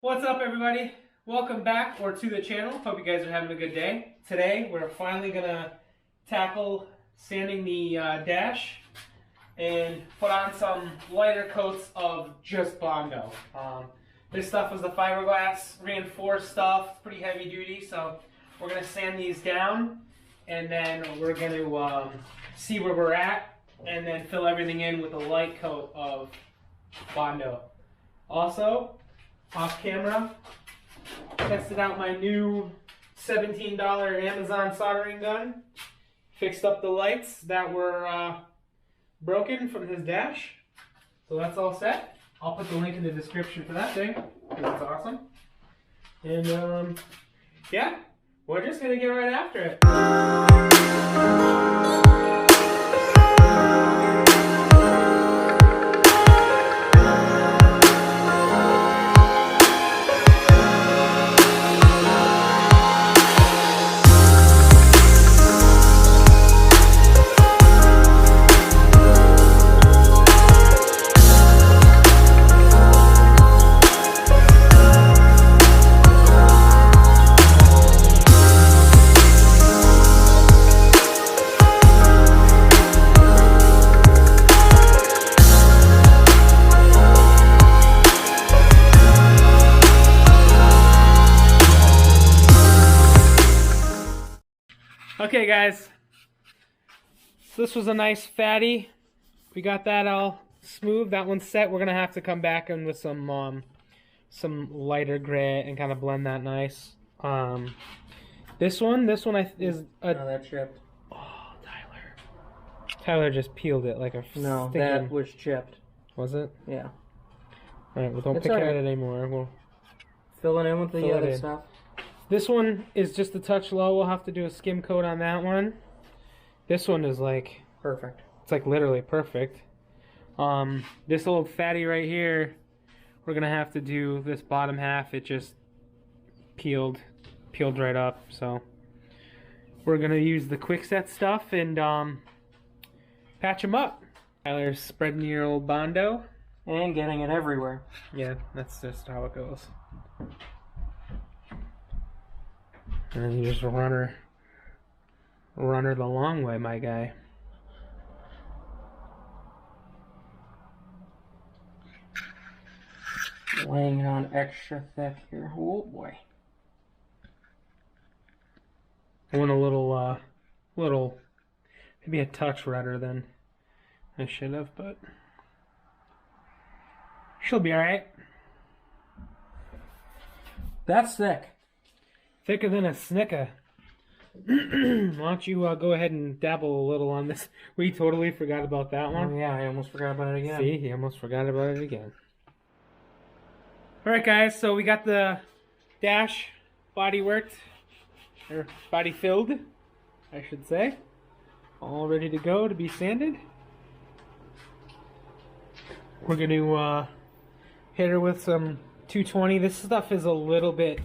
What's up, everybody? Welcome back or to the channel. Hope you guys are having a good day. Today we're finally gonna tackle sanding the dash and put on some lighter coats of just Bondo. This stuff is the fiberglass reinforced stuff. It's pretty heavy duty, so we're gonna sand these down and then we're gonna see where we're at and then fill everything in with a light coat of Bondo. Also, off camera, tested out my new $17 Amazon soldering gun. Fixed up the lights that were broken from his dash. So that's all set. I'll put the link in the description for that thing, because it's awesome. And yeah, we're just going to get right after it. Okay guys, so this was a nice fatty. We got that all smooth. That one's set. We're gonna have to come back in with some lighter gray and kind of blend that nice. This one is a. No, that chipped. Oh, Tyler just peeled it like a. No, that was chipped. Was it? Yeah. All right, well don't pick at it anymore. We'll fill it in with the other stuff. This one is just a touch low. We'll have to do a skim coat on that one. This one is like perfect. It's like literally perfect. This little fatty right here, we're gonna have to do this bottom half. It just peeled right up. So we're gonna use the quick set stuff and patch them up. Tyler's spreading your old Bondo and getting it everywhere. Yeah, that's just how it goes. And then you just run her the long way, my guy. Laying it on extra thick here. Oh boy. I went a little, maybe a touch redder than I should have, but she'll be alright. That's thick. Thicker than a snicker. Why don't you go ahead and dabble a little on this? We totally forgot about that one. Oh yeah, I almost forgot about it again. See, he almost forgot about it again. Alright guys, so we got the dash body worked, or body filled, I should say. All ready to go to be sanded. We're going to hit her with some 220. This stuff is a little bit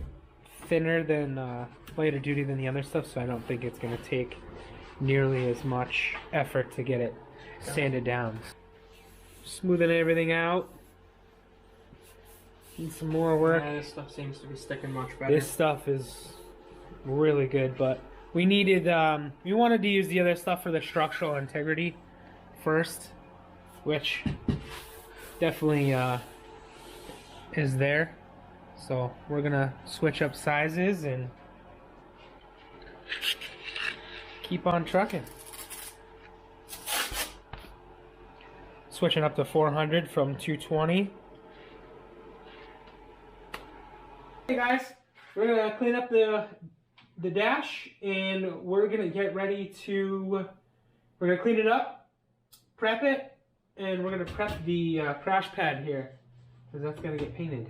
thinner than lighter duty than the other stuff, so I don't think it's going to take nearly as much effort to get it sanded down. Smoothing everything out. Need some more work. Yeah, this stuff seems to be sticking much better. This stuff is really good, but we needed we wanted to use the other stuff for the structural integrity first, which definitely is there. So we're gonna switch up sizes and keep on trucking. Switching up to 400 from 220. Hey guys, we're gonna clean up the dash and we're gonna get ready to. We're gonna clean it up, prep it, and we're gonna prep the crash pad here because that's gonna get painted.